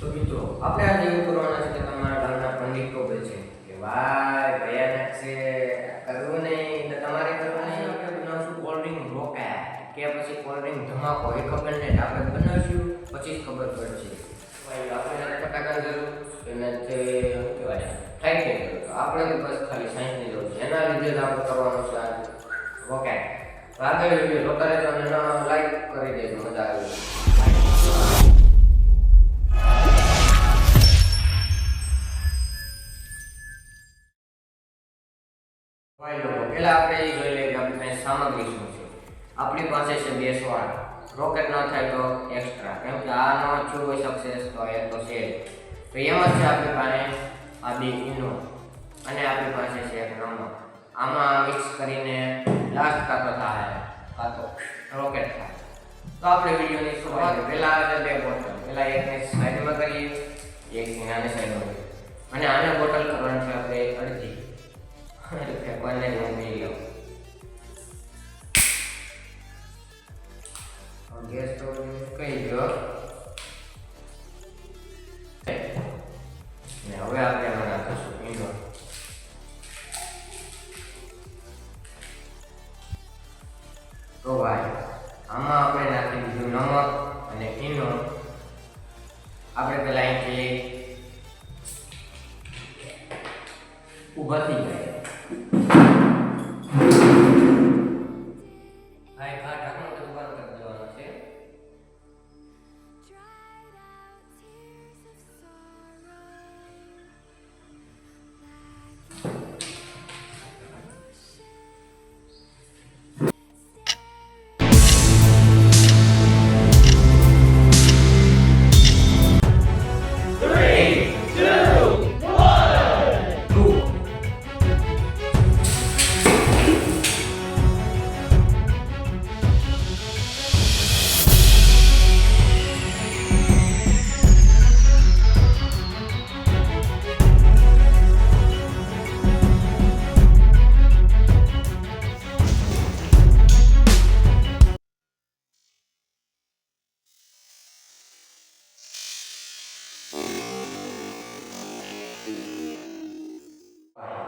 તો મિત્રો આપણે આજે એવું કરવાના છે કે તમારા ગામના પંડિત ટોપે છે કે ભાઈ ભયાનક છે કરવું નહીં તો તમારે કરવું નહીં. આપણે બનાવશું કોલ્ડ ડ્રિંક રોકેટ કે પછી કોલ્ડ ડ્રિંક ધમાકો એ ખબર નહીં આપણે બનાવશું પછી જ ખબર પડશે. ભાઈ આપણે ફટાકાની જરૂર એનાથી શું કહેવાય ફ્લાઇટની જરૂર તો આપણે તો બસ ખાલી સાયન્સની જરૂર છે એના લીધે જ આપણે કરવાનું છે આ રોકેટ. તો આગળ વિડીયો જોતા રહેજો અને લાઈક કરી દેજો મજા આવે. પેલા આપણે એ જોઈ લઈએ કે આપણી સામગ્રી શું છે. આપણી પાસે છે 2 સ્વાડ. રોકેટ ન થાય તો એક્સ્ટ્રા, કેમ કે આ ન થયું હોય સક્સેસ તો એ તો છે. તો એમાં છે આપણી પાસે આ 2 ઇનો અને આપણી પાસે છે એક નમક. આમાં મિક્સ કરીને લાસ્ટ કાતો થાય કાતો રોકેટ થાય. તો આપણે વિડીયોની શરૂઆત પહેલા 2 બોટલ પહેલા એકને સાઈડમાં કરીએ, એકને આને સાઈડમાં કરીએ અને આને બોટલ કરવાની છે આપણે અડધી. ફેંકવાને જ મૂકી લો. ગેસ તો કઈ ગયો ને હવે આપણે એમાં નાખીશું ઈનો. તો ભાઈ આમાં આપણે નાખી દીધું નમક અને ઈનો. આપણે પેલા અહીંથી ઊભા થઈ જાય.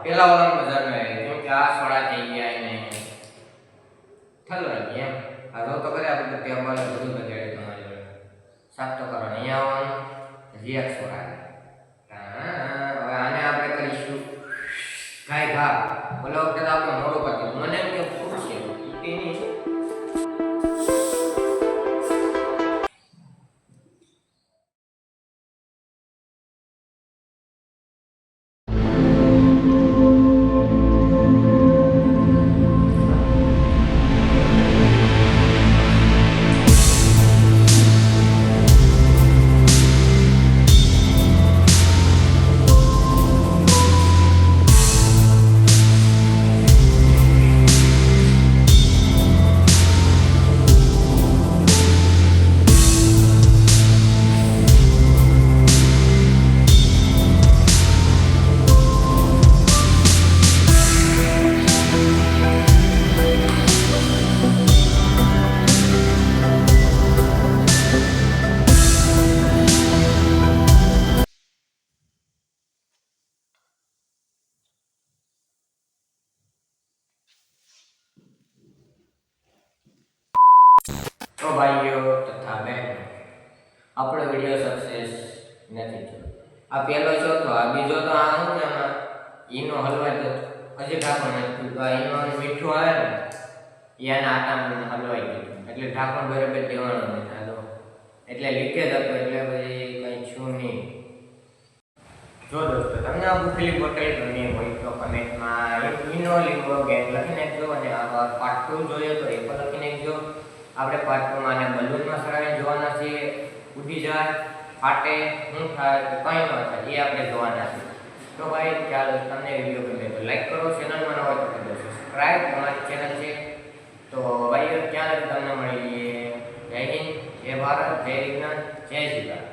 પેલા વાળા મજા ન આવી કેમ કે આ સોડા થઈ ગયા એને ઠલવાઈ ગયા. આ જો તો કરે આપણે ટેબલ બધું બગાડે તમારી જોડે. સાફ તો કરો અહીંયા આવવાનું રિએક્ટ સોડા. હવે આને આપણે કરીશું ગાય ઘા. બોલો વખતે તો આપણે મોડો પાડ્યો મને એમ કે ફૂટ છે એની તો ભાઈઓ તથા બહેનો આપણો વિડીયો સક્સેસ નથી થયો. આ પહેલો છો તો આ બીજો તો આ હું ને આમાં ઈનો હલવાઈ જતો હજી ઢાંકણ નથી. તો આ ઈનો મીઠું આવે ને એના આટામાં હલવાઈ ગયું એટલે ઢાંકણ બરાબર દેવાનું નથી હાલો એટલે લીકેજ હતો એટલે પછી કંઈ છું નહીં. જો દોસ્તો તમને આ બુકલી બોટલ ગમી હોય તો કમેન્ટમાં ઈનો લીંબો ગેમ લખી નાખજો અને આ પાર્ટ 2 જોઈએ તો એ પણ લખી નાખજો. આપણે પાર્ટ 2 માં બલૂનમાં સરાવીને જોવાના છે. ઉડી જાય ફાટે શું થાય તો કંઈ ન થાય એ આપણે જોવાના છે. તો ભાઈ ચાલો તમને વિડીયો ગમે તો લાઈક કરો, ચેનલમાં ન હોય તો કરી દો સબસ્ક્રાઈબ. તમારી ચેનલ છે તો ભાઈઓ ત્યાં તમને મળીએ. જય હિન્દ, જય ભારત, જય વિજ્ઞાન, જય શ્રી રામ.